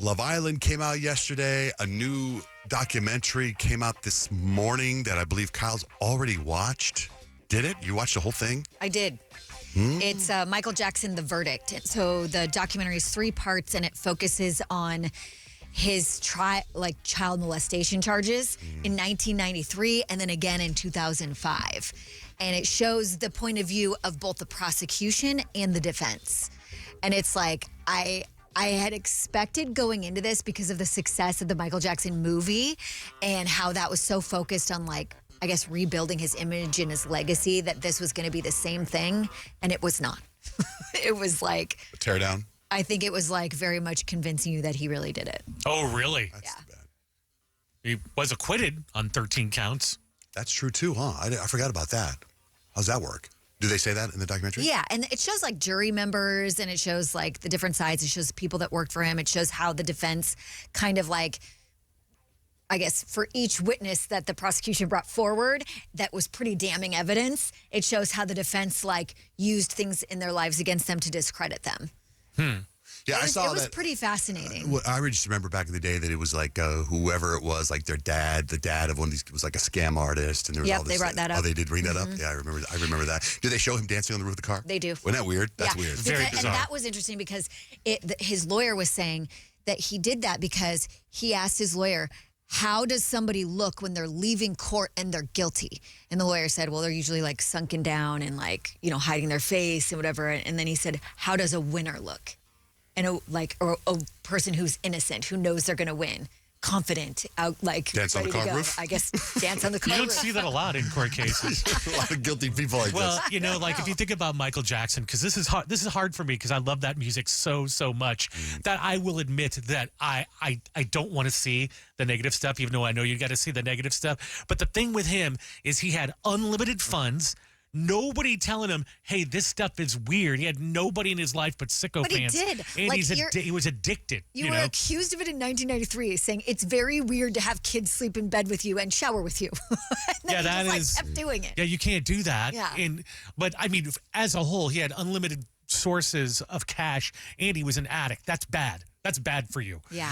Love Island came out yesterday. A new documentary came out this morning that I believe Kyle's already watched. Did it? You watched the whole thing? I did. It's Michael Jackson, The Verdict. So the documentary is 3 parts, and it focuses on his child molestation charges in 1993 and then again in 2005. And it shows the point of view of both the prosecution and the defense. And it's like, I had expected going into this because of the success of the Michael Jackson movie and how that was so focused on rebuilding his image and his legacy, that this was going to be the same thing. And it was not. It was like A tear down? I think it was like very much convincing you that he really did it. Oh, really? That's too bad. He was acquitted on 13 counts. That's true too, huh? I forgot about that. How's that work? Do they say that in the documentary? Yeah, and it shows like jury members, and it shows like the different sides. It shows people that worked for him. It shows how the defense kind of like, I guess, for each witness that the prosecution brought forward that was pretty damning evidence, it shows how the defense like used things in their lives against them to discredit them. Yeah, I saw that. It was pretty fascinating. I just remember back in the day that it was like whoever it was, like their dad, the dad of one of these was like a scam artist, and there was all this. They brought that up. Oh, they did bring that up. Yeah, I remember that. Did they show him dancing on the roof of the car? They do. Wasn't that weird? That's weird. Very bizarre. And that was interesting because his lawyer was saying that he did that because he asked his lawyer, how does somebody look when they're leaving court and they're guilty? And the lawyer said, well, they're usually like sunken down and like, hiding their face and whatever. And then he said, how does a winner look? And a person who's innocent, who knows they're going to win, confident, out like dance on the car roof. I guess dance on the car You roof. don't see that a lot in court cases. A lot of guilty people like Well, this. if you think about Michael Jackson, because this is hard for me because I love that music so much that I will admit that I don't want to see the negative stuff, even though I know you got to see the negative stuff. But the thing with him is he had unlimited funds. Nobody telling him, hey, this stuff is weird. He had nobody in his life but sicko But he fans. did. And Like, he was addicted. You were accused of it in 1993, saying it's very weird to have kids sleep in bed with you and shower with you. And then he just kept doing it. Yeah, you can't do that. Yeah. But I mean, as a whole, he had unlimited sources of cash, and he was an addict. That's bad. That's bad for you. Yeah.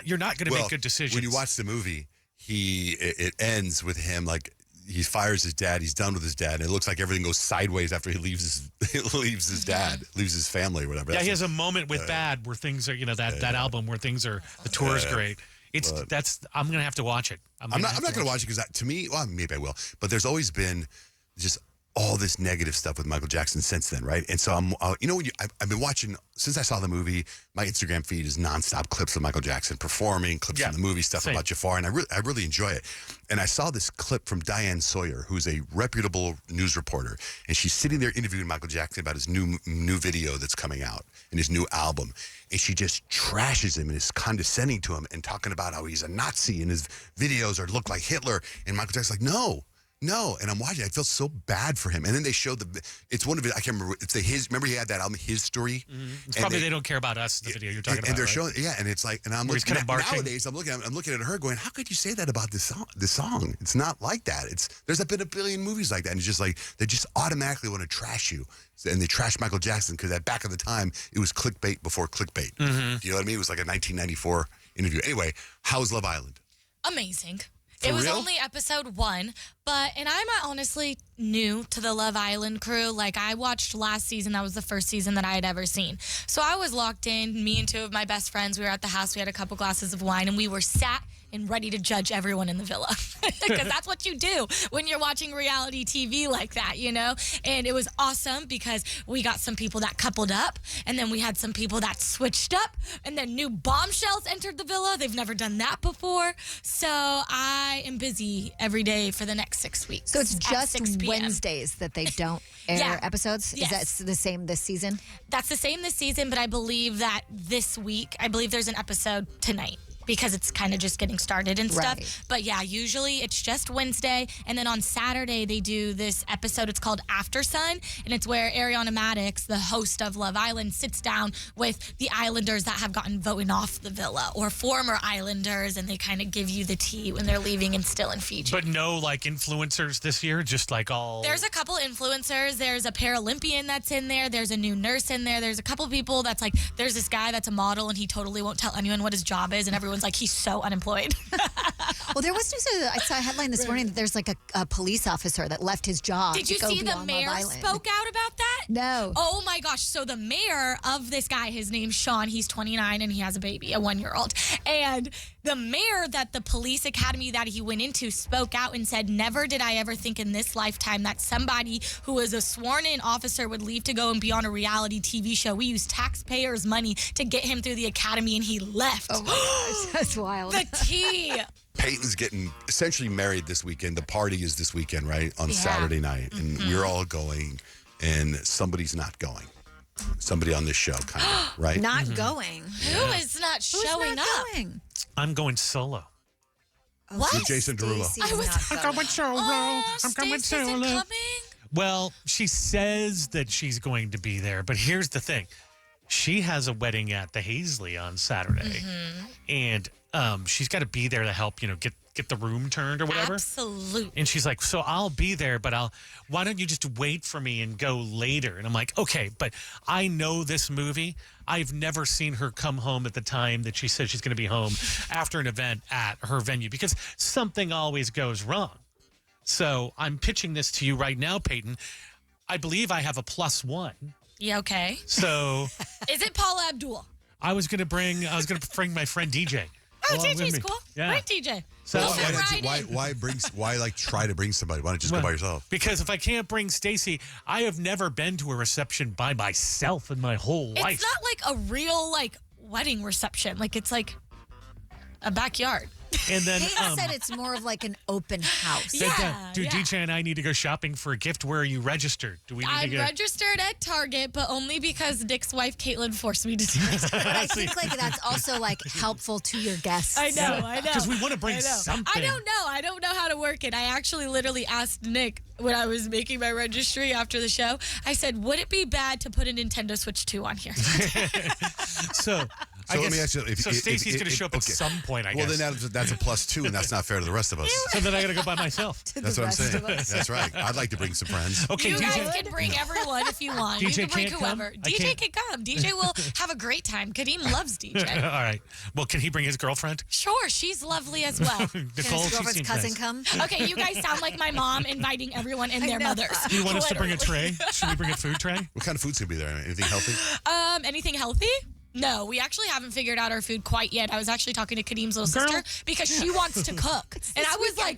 You're not going to make good decisions. When you watch the movie, it ends with him like he fires his dad. He's done with his dad, and it looks like everything goes sideways after he leaves his dad, leaves his family, or whatever. Yeah, he has a moment with Bad where things are, that album where things are, the tour is great. I'm going to have to watch it. I'm not going to watch it because to me, well, maybe I will, but there's always been just all this negative stuff with Michael Jackson since then, right? And so I've been watching since I saw the movie. My Instagram feed is nonstop clips of Michael Jackson performing, clips from the movie, stuff about Jafar, and I really enjoy it. And I saw this clip from Diane Sawyer, who's a reputable news reporter, and she's sitting there interviewing Michael Jackson about his new video that's coming out and his new album, and she just trashes him and is condescending to him and talking about how he's a Nazi and his videos look like Hitler, and Michael Jackson's like, No, and I'm watching. I feel so bad for him. And then they show it's one of it. I can't remember. It's remember he had that album, His Story. It's probably they don't care about us. The video you're talking about, and they're right? showing, and it's like, and I'm looking nowadays. I'm looking at her going, how could you say that about this song? It's not like that. There's been a billion movies like that, and it's just like they just automatically want to trash you, and they trash Michael Jackson because at back of the time it was clickbait before clickbait. Do you know what I mean? It was like a 1994 interview. Anyway, how's Love Island? Amazing. For it was real? only episode 1, and I'm honestly new to the Love Island crew. Like, I watched last season. That was the first season that I had ever seen. So I was locked in. Me and 2 of my best friends, we were at the house. We had a couple glasses of wine, and we were sat and ready to judge everyone in the villa. Because that's what you do when you're watching reality TV like that, And it was awesome because we got some people that coupled up, and then we had some people that switched up, and then new bombshells entered the villa. They've never done that before. So I am busy every day for the next 6 weeks. So it's just 6 p.m. Wednesdays that they don't air episodes? Yes. Is that the same this season? That's the same this season, but I believe that this week, there's an episode tonight. because it's kind of just getting started and stuff. Right. But yeah, usually it's just Wednesday. And then on Saturday, they do this episode. It's called After Sun. And it's where Ariana Madix, the host of Love Island, sits down with the Islanders that have gotten voted off the villa or former Islanders. And they kind of give you the tea when they're leaving and still in Fiji. But no, like, influencers this year, just like all. There's a couple influencers. There's a Paralympian that's in there. There's a new nurse in there. There's a couple people that's like, there's this guy that's a model and he totally won't tell anyone what his job is. And everyone's like, he's so unemployed. Well, there was just I saw a headline this morning that there's like a police officer that left his job. Did to you go see be the on Love mayor Island. spoke out about that? No. Oh my gosh. So the mayor of this guy, his name's Sean. He's 29 and he has a baby, a 1-year-old. And the mayor that the police academy that he went into spoke out and said, never did I ever think in this lifetime that somebody who was a sworn in officer would leave to go and be on a reality TV show. We used taxpayers' money to get him through the academy and he left. Oh my gosh, that's wild. The tea. Peyton's getting essentially married this weekend. The party is this weekend, right? On Yeah. Saturday night. And we're all going, and somebody's not going. Somebody on this show, kind of, right? Not going. Who is not Who's showing not up? going? I'm going solo. What? With Jason Derulo. Stacey's I was- not I'm going. going solo. Oh, I'm going Stacey isn't solo. coming? Well, she says that she's going to be there, but here's the thing. She has a wedding at the Hazley on Saturday, and she's got to be there to help, get the room turned or whatever. Absolutely. And she's like, so I'll be there, but why don't you just wait for me and go later? And I'm like, okay, but I know this movie. I've never seen her come home at the time that she says she's going to be home after an event at her venue because something always goes wrong. So I'm pitching this to you right now, Peyton. I believe I have a +1. Yeah, okay. So Is it Paula Abdul? I was gonna bring my friend DJ. Oh, along with TJ's me. cool. Yeah. Right, TJ. So We'll Why, fit why, right don't you- in. why try to bring somebody? Why don't you just go by yourself? Because if I can't bring Stacy, I have never been to a reception by myself in my whole life. It's not like a real wedding reception. Like it's like a backyard. And then Peyton said it's more of like an open house. Yeah. do DJ and I need to go shopping for a gift? Where are you registered? Do we need to I'm go? registered at Target, but only because Nick's wife Caitlin forced me to do it. But I think that's also like helpful to your guests. I know. Because we want to bring I know. something. I don't know how to work it. I actually literally asked Nick when I was making my registry after the show. I said, would it be bad to put a Nintendo Switch 2 on here? So, So let me ask you, so Stacy's going to show up at okay. some point, I Well, guess. then that's a +2, and that's not fair to the rest of us. So then I got to go by myself. That's what I'm saying. That's right. I'd like to bring some friends. Okay, You DJ. guys can bring everyone if you want. DJ You can bring can't come? whoever. I DJ can't. can come. DJ will have a great time. Kadeem loves DJ. All right. Well, can he bring his girlfriend? Sure, she's lovely as well. Nicole, His she girlfriend's seems cousin nice. come. Okay, you guys sound like my mom inviting everyone and their know. mothers. Do you want us to bring a Literally. tray? Should we bring a food tray? What kind of food's going to be there? Anything healthy? Anything healthy? No, we actually haven't figured out our food quite yet. I was actually talking to Kadeem's little sister because she wants to cook. And I was like,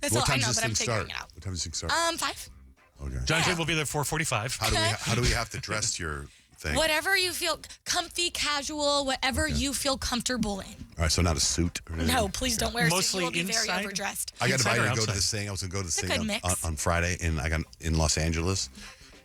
that's What all I time know, does but this I'm thing figuring start? it out. What time does this thing start? 5. Okay. John Jay will be there 4:45. How do we have to dress your thing? Whatever you feel comfy, casual, whatever you feel comfortable in. All right, so not a suit or anything? No, please don't wear a suit. Mostly You will be very inside? overdressed. I got Inside invited or to go to outside? this thing. I was going to go to this a thing good mix. on Friday, and I got in Los Angeles,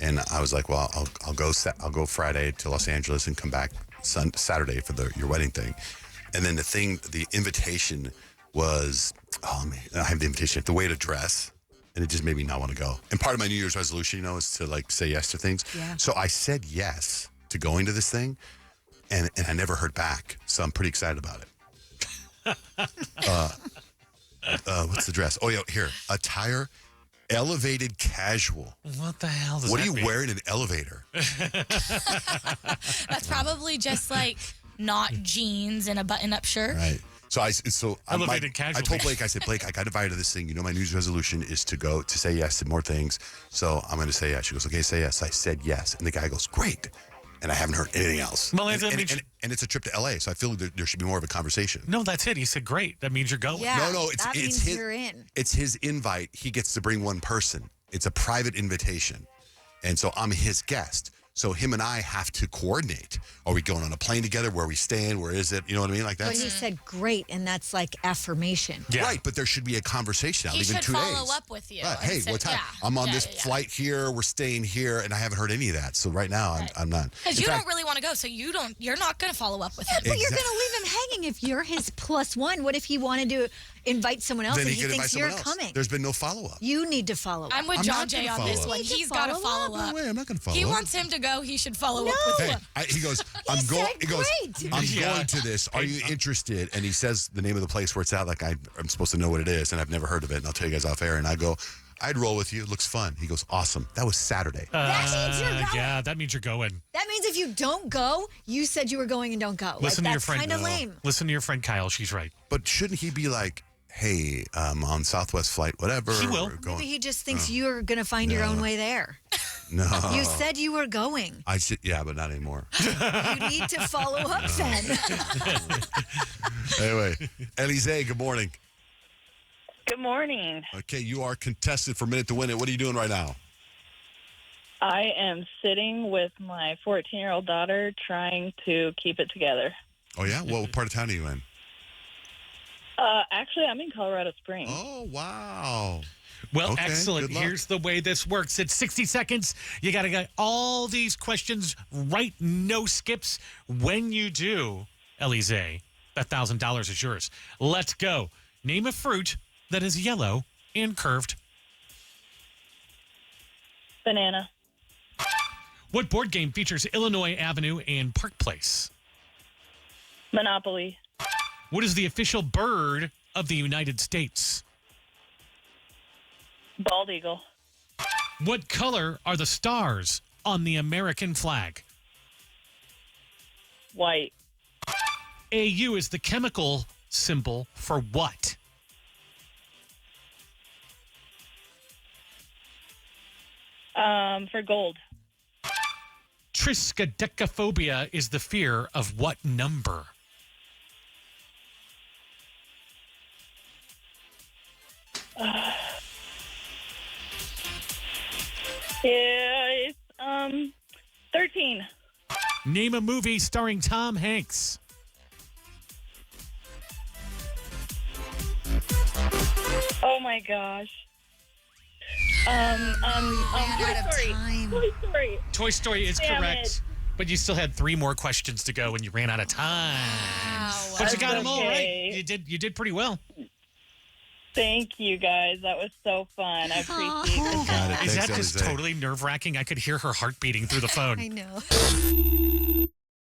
and I was like, well, I'll go Friday to Los Angeles and come back Saturday for your wedding thing. And then the invitation was, I have the invitation, the way to dress. And it just made me not want to go. And part of my New Year's resolution, is to say yes to things. Yeah. So I said yes to going to this thing, and I never heard back. So I'm pretty excited about it. What's the dress? Oh, yeah, here. Attire, elevated casual. What the hell does What that are you mean? wearing in an elevator? That's probably just like not jeans and a button-up shirt. Right. So I Elevated casual. I told Blake, I said, Blake, I got invited to this thing. My New Year's resolution is to say yes to more things. So I'm going to say yes. She goes, okay, say yes. I said yes. And the guy goes, great. And I haven't heard anything else. Well, and, that means- and it's a trip to LA. So I feel there should be more of a conversation. No, that's it. He said, great. That means you're going. Yeah. No, that it's means his. you're in. It's his invite. He gets to bring one person. It's a private invitation, and so I'm his guest. So him and I have to coordinate. Are we going on a plane together? Where are we staying? Where is it? You know what I mean? Like But that's he said great, and that's like affirmation. Yeah. right. But there should be a conversation. I'll He leave in should 2 days. follow up with you. Right. and Hey, say- what time? yeah, I'm on yeah, this yeah. flight here. We're staying here, and I haven't heard any of that. So right now, I'm not. Because In you fact, don't really want to go, so you're not going to follow up with him. But you're Exact- going to leave him hanging if you're his plus one. What if he wanted to invite someone else then and he he could invite thinks someone you're else. coming? There's been no follow up. You need to follow up. I'm with I'm John not Jay gonna on this follow up. one. You need to He's got to follow follow No up. way. I'm not going to follow He up. wants him to go. He should follow No. up with Hey, him. he goes, I'm said going. He goes, great. I'm Yeah. going to this. Are you interested? And he says the name of the place where it's at. Like I'm supposed to know what it is, and I've never heard of it. And I'll tell you guys off air. And I go, I'd roll with you. It looks fun. He goes, awesome. That was Saturday. That means you're going. Yeah, that means you're going. That means if you don't go, you said you were going and don't go. Listen to your that's friend. kind of lame. Listen to your friend Kyle. She's right. But shouldn't he be like, hey, on Southwest flight, whatever? He will. we're going- Maybe he just thinks you're going to find your own way there. No. You said you were going. I should, yeah, but not anymore. You need to follow up then. Anyway, Elise, good morning. Good morning. Okay, you are contested for Minute to Win It. What are you doing right now? I am sitting with my 14-year-old daughter trying to keep it together. Oh, yeah? What part of town are you in? Actually, I'm in Colorado Springs. Oh, wow. Well, Okay, excellent. good luck. Here's the way this works. It's 60 seconds. You got to get all these questions right, no skips. When you do, Elise, that $1,000 is yours. Let's go. Name a fruit that is yellow and curved. Banana. What board game features Illinois Avenue and Park Place? Monopoly. What is the official bird of the United States? Bald eagle. What color are the stars on the American flag? White. AU is the chemical symbol for what? For gold. Triskaidekaphobia is the fear of what number? It's 13. Name a movie starring Tom Hanks. Oh my gosh. Toy out of Story. time. Toy Story. Toy Story is Damn correct. it. But you still had 3 more questions to go and you ran out of time. But you got them all right. okay. You did pretty well. Thank you guys. That was so fun. I appreciate it. Got it. Is Thanks, that just Elise. totally nerve-wracking? I could hear her heart beating through the phone. I know.